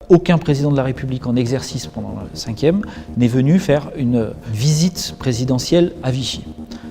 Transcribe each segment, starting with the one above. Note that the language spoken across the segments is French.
Aucun président de la République en exercice pendant la 5e n'est venu faire une visite présidentielle à Vichy.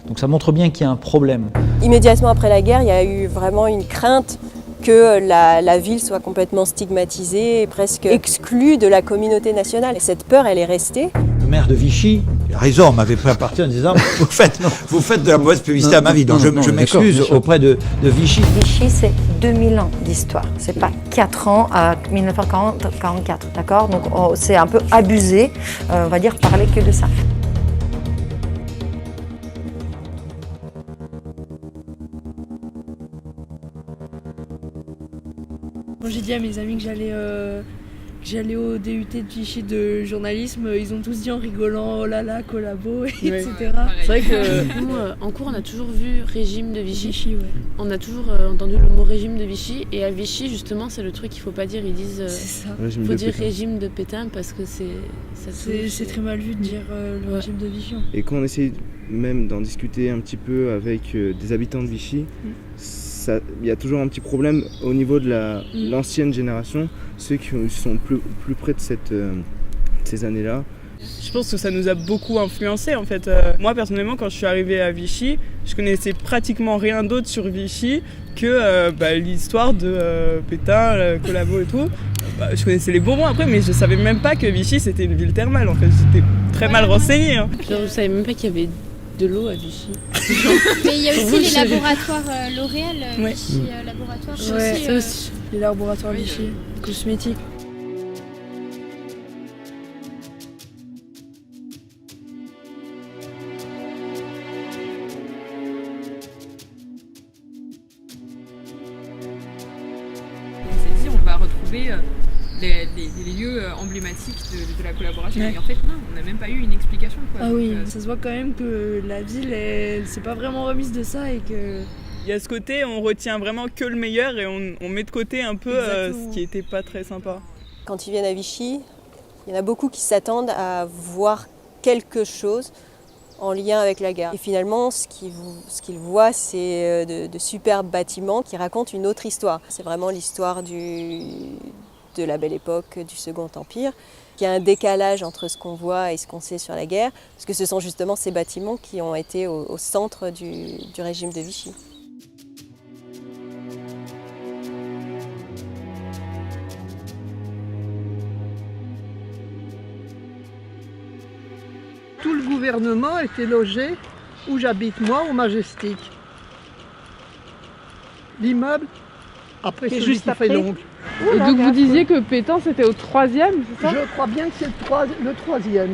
Donc ça montre bien qu'il y a un problème. Immédiatement après la guerre, il y a eu vraiment une crainte que la ville soit complètement stigmatisée et presque exclue de la communauté nationale. Et cette peur, elle est restée. Le maire de Vichy, il a raison, m'avait pris à partir en disant vous faites de la mauvaise publicité à ma vie, donc je m'excuse auprès de Vichy. Vichy, c'est 2000 ans d'histoire, c'est pas 4 ans à 1940-44, d'accord? Donc c'est un peu abusé, on va dire, parler que de ça. Quand j'ai dit à mes amis que j'allais au DUT de Vichy de journalisme, ils ont tous dit en rigolant oh là là, collabo, etc. C'est vrai que nous, en cours, on a toujours vu régime de Vichy. On a toujours entendu le mot régime de Vichy. Et à Vichy, justement, c'est le truc qu'il ne faut pas dire. Ils disent il faut dire régime de Pétain parce que c'est très mal vu de dire le régime de Vichy. Et quand on essaye même d'en discuter un petit peu avec des habitants de Vichy, il y a toujours un petit problème au niveau de l'ancienne génération, ceux qui sont plus près de ces années-là. Je pense que ça nous a beaucoup influencé en fait. Moi personnellement, quand je suis arrivée à Vichy, je connaissais pratiquement rien d'autre sur Vichy que l'histoire de Pétain, collabo et tout. Je connaissais les Bourbons après, mais je savais même pas que Vichy c'était une ville thermale en fait. J'étais très mal renseignée. Genre, je savais même pas qu'il y avait de l'eau à Vichy. Mais il y a aussi les laboratoires L'Oréal, Vichy Laboratoire. Ça aussi, les laboratoires Vichy, cosmétiques. On s'est dit on va retrouver les lieux emblématiques de la collaboration. Et en fait non, on n'a même pas eu une explication. Ah donc, oui, ça se voit quand même que la ville, elle s'est pas vraiment remise de ça et que... Il y a ce côté, on retient vraiment que le meilleur et on met de côté un peu ce qui était pas très sympa. Quand ils viennent à Vichy, il y en a beaucoup qui s'attendent à voir quelque chose en lien avec la guerre. Et finalement, ce qu'ils voient, c'est de superbes bâtiments qui racontent une autre histoire. C'est vraiment l'histoire de la Belle Époque, du Second Empire. Il y a un décalage entre ce qu'on voit et ce qu'on sait sur la guerre, parce que ce sont justement ces bâtiments qui ont été au centre du régime de Vichy. Tout le gouvernement était logé où j'habite moi, au Majestic. L'immeuble, après c'est juste après l'ongle. Et donc vous disiez que Pétain c'était au 3e, c'est ça? Je crois bien que c'est le 3e.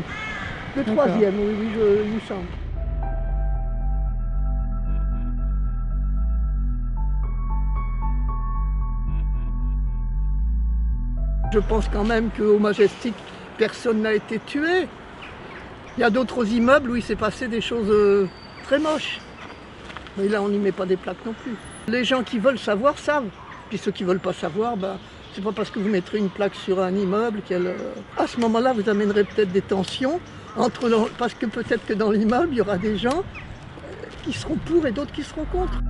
Le 3e, oui, il me semble. Je pense quand même qu'au Majestic, personne n'a été tué. Il y a d'autres immeubles où il s'est passé des choses très moches. Mais là, on n'y met pas des plaques non plus. Les gens qui veulent savoir savent. Puis ceux qui ne veulent pas savoir, c'est pas parce que vous mettrez une plaque sur un immeuble qu'elle... À ce moment-là, vous amènerez peut-être des tensions, parce que peut-être que dans l'immeuble, il y aura des gens qui seront pour et d'autres qui seront contre.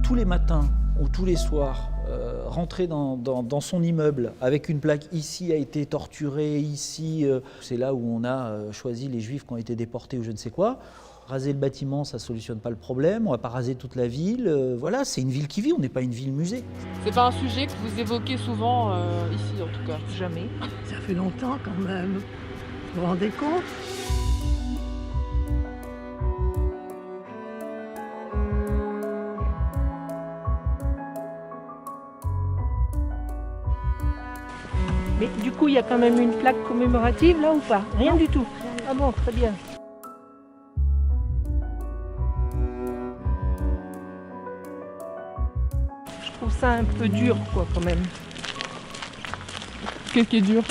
Tous les matins ou tous les soirs, rentrer dans son immeuble avec une plaque « ici a été torturé », ici, c'est là où on a choisi les juifs qui ont été déportés ou je ne sais quoi. Raser le bâtiment, ça ne solutionne pas le problème, on ne va pas raser toute la ville. Voilà, c'est une ville qui vit, on n'est pas une ville musée. C'est pas un sujet que vous évoquez souvent ici en tout cas? Jamais. Ça fait longtemps quand même, vous vous rendez compte? Mais du coup, il y a quand même une plaque commémorative là ou pas? Rien du tout. Ah bon, très bien. Je trouve ça un peu dur, quoi, quand même. Qu'est-ce qui est dur?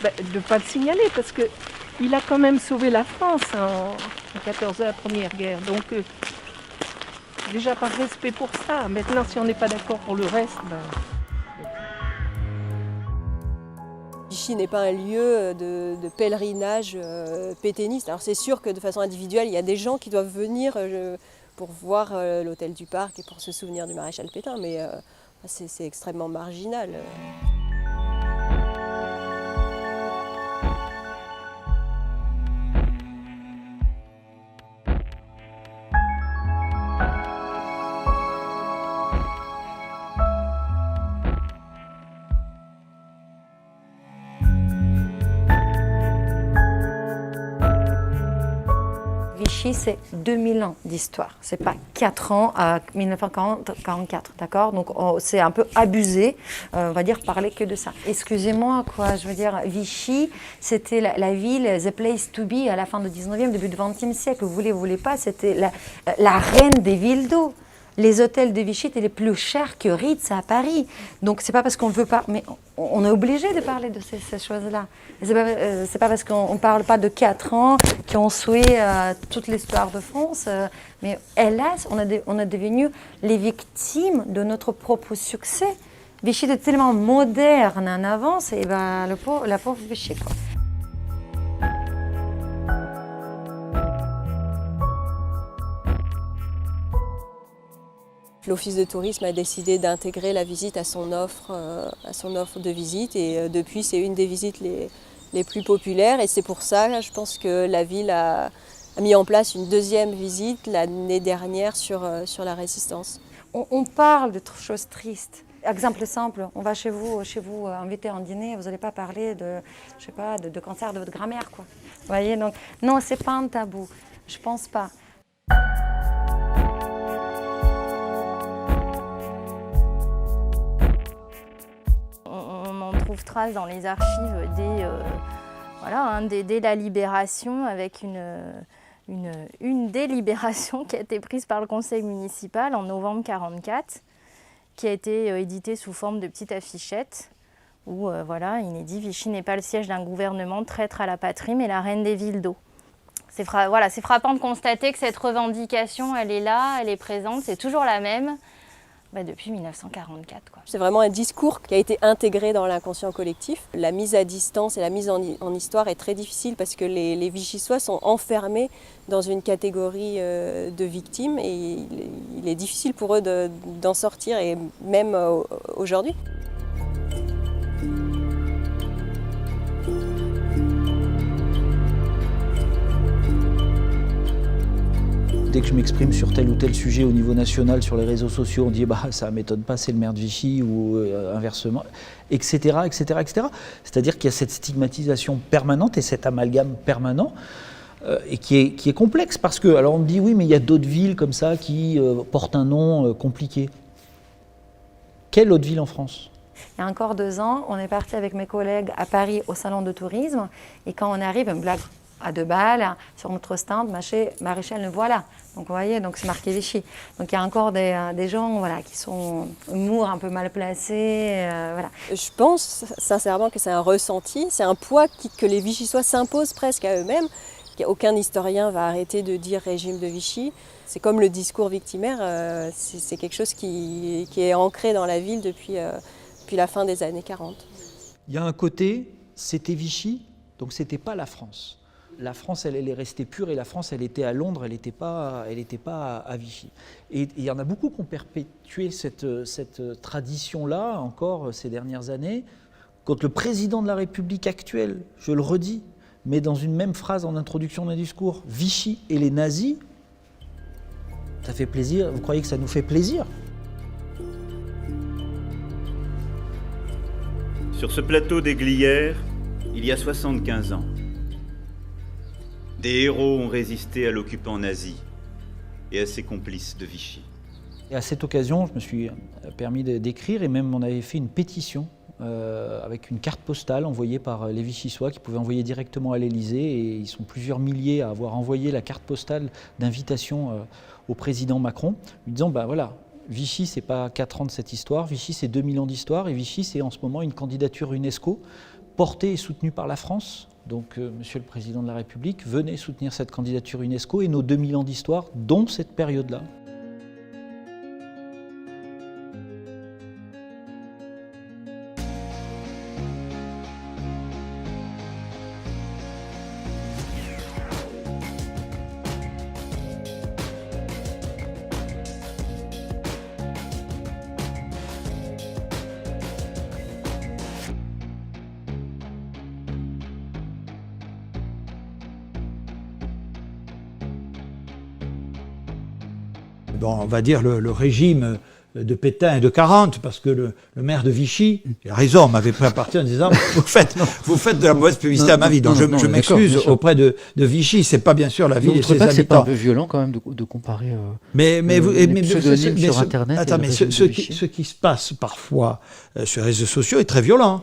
De ne pas le signaler, parce qu'il a quand même sauvé la France en 14 la Première Guerre. Donc, déjà par respect pour ça. Maintenant, si on n'est pas d'accord pour le reste, Vichy Vichy n'est pas un lieu de pèlerinage pétainiste. Alors c'est sûr que de façon individuelle, il y a des gens qui doivent venir pour voir l'hôtel du Parc et pour se souvenir du maréchal Pétain, mais c'est extrêmement marginal. Vichy, c'est 2000 ans d'histoire. C'est pas 4 ans à 1944, d'accord? Donc c'est un peu abusé, on va dire, parler que de ça. Excusez-moi, quoi, je veux dire, Vichy, c'était la ville, the place to be à la fin du 19e, début du 20e siècle. Vous voulez pas, c'était la reine des villes d'eau. Les hôtels de Vichy étaient les plus chers que Ritz à Paris. Donc c'est pas parce qu'on ne veut pas, mais on est obligé de parler de ces choses-là. C'est pas parce qu'on ne parle pas de 4 ans qui ont souillé toute l'histoire de France, mais hélas, on est devenus les victimes de notre propre succès. Vichy était tellement moderne en avance, et ben la pauvre Vichy, quoi. L'Office de tourisme a décidé d'intégrer la visite à son offre de visite et depuis c'est une des visites les plus populaires et c'est pour ça, je pense que la ville a mis en place une deuxième visite l'année dernière sur la Résistance. On parle de choses tristes. Exemple simple, on va chez vous invité en dîner, vous n'allez pas parler de cancer de votre grand-mère, quoi. Vous voyez, donc non, c'est pas un tabou, je pense pas. On trouve trace dans les archives dès la Libération avec une délibération qui a été prise par le conseil municipal en novembre 1944, qui a été éditée sous forme de petite affichette où il est dit « Vichy n'est pas le siège d'un gouvernement traître à la patrie, mais la reine des villes d'eau ». C'est frappant de constater que cette revendication, elle est là, elle est présente, c'est toujours la même. Depuis 1944. C'est vraiment un discours qui a été intégré dans l'inconscient collectif. La mise à distance et la mise en histoire est très difficile parce que les Vichysois sont enfermés dans une catégorie de victimes et il est difficile pour eux d'en sortir et même aujourd'hui. Dès que je m'exprime sur tel ou tel sujet au niveau national, sur les réseaux sociaux, on dit bah, ça ne m'étonne pas, c'est le maire de Vichy ou inversement, etc. etc. C'est-à-dire qu'il y a cette stigmatisation permanente et cet amalgame permanent et qui est complexe parce que, alors on me dit oui, mais il y a d'autres villes comme ça qui portent un nom compliqué. Quelle autre ville en France ? Il y a encore 2 ans, on est parti avec mes collègues à Paris au salon de tourisme et quand on arrive, une blague à 2 balles, sur notre stand, maréchal ne voilà. Donc vous voyez, donc c'est marqué Vichy. Donc il y a encore des gens qui sont humour un peu mal placés. Je pense sincèrement que c'est un ressenti, c'est un poids que les Vichysois s'imposent presque à eux-mêmes. Aucun historien va arrêter de dire régime de Vichy. C'est comme le discours victimaire, c'est quelque chose qui est ancré dans la ville depuis la fin des années 40. Il y a un côté, c'était Vichy, donc c'était pas la France. La France, elle est restée pure et la France, elle était à Londres, elle n'était pas à Vichy. Et il y en a beaucoup qui ont perpétué cette tradition-là encore ces dernières années. Quand le président de la République actuelle, je le redis, met dans une même phrase en introduction d'un discours Vichy et les nazis, ça fait plaisir. Vous croyez que ça nous fait plaisir ? Sur ce plateau des Glières, il y a 75 ans, des héros ont résisté à l'occupant nazi et à ses complices de Vichy. Et à cette occasion, je me suis permis d'écrire et même on avait fait une pétition avec une carte postale envoyée par les Vichysois qui pouvaient envoyer directement à l'Élysée et ils sont plusieurs milliers à avoir envoyé la carte postale d'invitation au président Macron, lui disant voilà, Vichy c'est pas 4 ans de cette histoire, Vichy c'est 2000 ans d'histoire et Vichy c'est en ce moment une candidature UNESCO portée et soutenue par la France. Donc, Monsieur le Président de la République, venez soutenir cette candidature UNESCO et nos 2000 ans d'histoire, dont cette période-là. bon, on va dire le régime de Pétain et de 40, parce que le maire de Vichy, il a raison, m'avait pris à partir en disant vous faites de la mauvaise publicité à ma vie. Donc je m'excuse auprès de Vichy, c'est pas bien sûr la ville et ses habitants. C'est pas un peu violent quand même de comparer les pseudonymes sur Internet. Attends, mais ce qui se passe parfois sur les réseaux sociaux est très violent.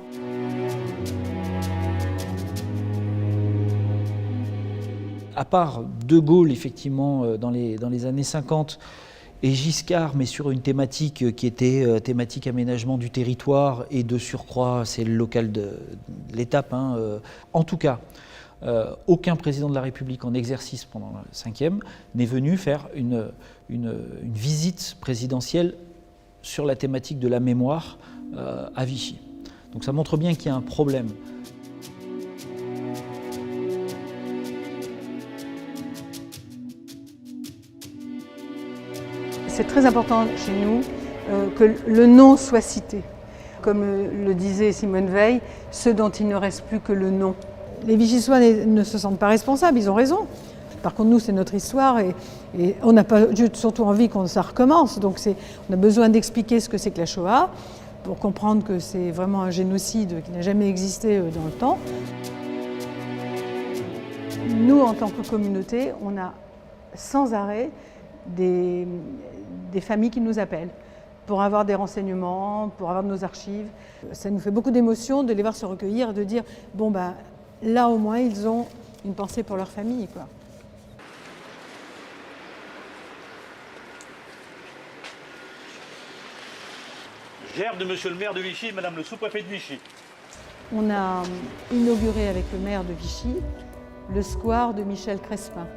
À part De Gaulle, effectivement, dans les années 50, et Giscard, mais sur une thématique qui était thématique aménagement du territoire, et de surcroît, c'est le local de l'étape. En tout cas, aucun président de la République en exercice pendant le 5e n'est venu faire une visite présidentielle sur la thématique de la mémoire à Vichy. Donc ça montre bien qu'il y a un problème. C'est très important chez nous que le nom soit cité. Comme le disait Simone Veil, ceux dont il ne reste plus que le nom. Les Vichysois ne se sentent pas responsables, ils ont raison. Par contre, nous, c'est notre histoire et on n'a pas surtout envie que ça recommence. Donc on a besoin d'expliquer ce que c'est que la Shoah pour comprendre que c'est vraiment un génocide qui n'a jamais existé dans le temps. Nous, en tant que communauté, on a sans arrêt des familles qui nous appellent pour avoir des renseignements, pour avoir nos archives. Ça nous fait beaucoup d'émotion de les voir se recueillir et de dire bon ben là au moins ils ont une pensée pour leur famille, quoi. Gerbe de monsieur le maire de Vichy et madame le sous-préfet de Vichy. On a inauguré avec le maire de Vichy le square de Michel Crespin.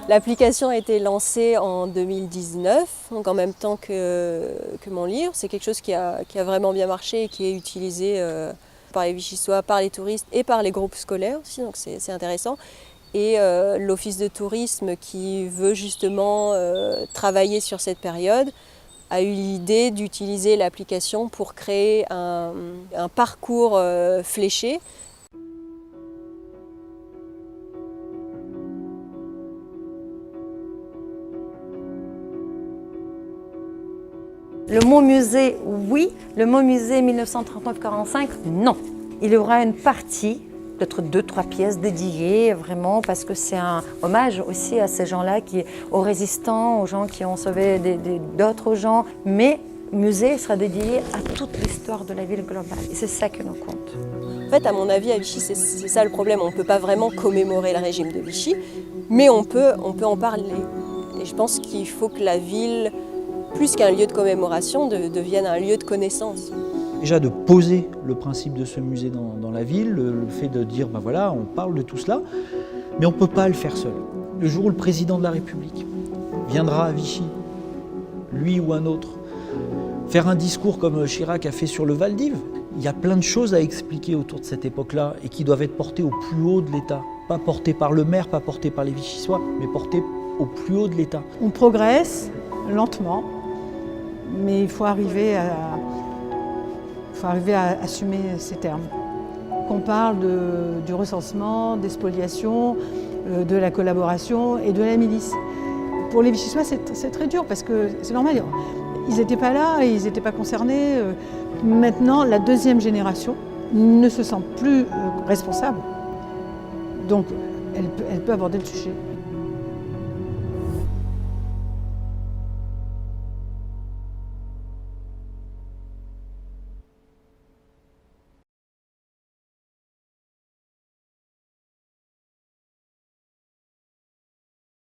L'application a été lancée en 2019, donc en même temps que mon livre. C'est quelque chose qui a vraiment bien marché et qui est utilisé par les Vichysois, par les touristes et par les groupes scolaires aussi, donc c'est intéressant. Et l'Office de tourisme qui veut justement travailler sur cette période a eu l'idée d'utiliser l'application pour créer un parcours fléché. Le mot musée, oui. Le mot musée 1939-45, non. Il y aura une partie, peut-être 2-3 pièces dédiées, vraiment, parce que c'est un hommage aussi à ces gens-là, aux résistants, aux gens qui ont sauvé d'autres gens. Mais le musée sera dédié à toute l'histoire de la ville globale. Et c'est ça que nous compte. En fait, à mon avis, à Vichy, c'est ça le problème. On ne peut pas vraiment commémorer le régime de Vichy, mais on peut en parler. Et je pense qu'il faut que la ville, plus qu'un lieu de commémoration, devienne un lieu de connaissance. Déjà de poser le principe de ce musée dans la ville, le fait de dire, ben voilà, on parle de tout cela, mais on ne peut pas le faire seul. Le jour où le président de la République viendra à Vichy, lui ou un autre, faire un discours comme Chirac a fait sur le Val-d'Hiv, il y a plein de choses à expliquer autour de cette époque-là et qui doivent être portées au plus haut de l'État. Pas portées par le maire, pas portées par les Vichysois, mais portées au plus haut de l'État. On progresse lentement, mais il faut arriver à assumer ces termes. Qu'on parle du recensement, des spoliations, de la collaboration et de la milice. Pour les Vichysois, c'est très dur parce que c'est normal, ils n'étaient pas là, ils n'étaient pas concernés. Maintenant, la deuxième génération ne se sent plus responsable, donc elle peut aborder le sujet.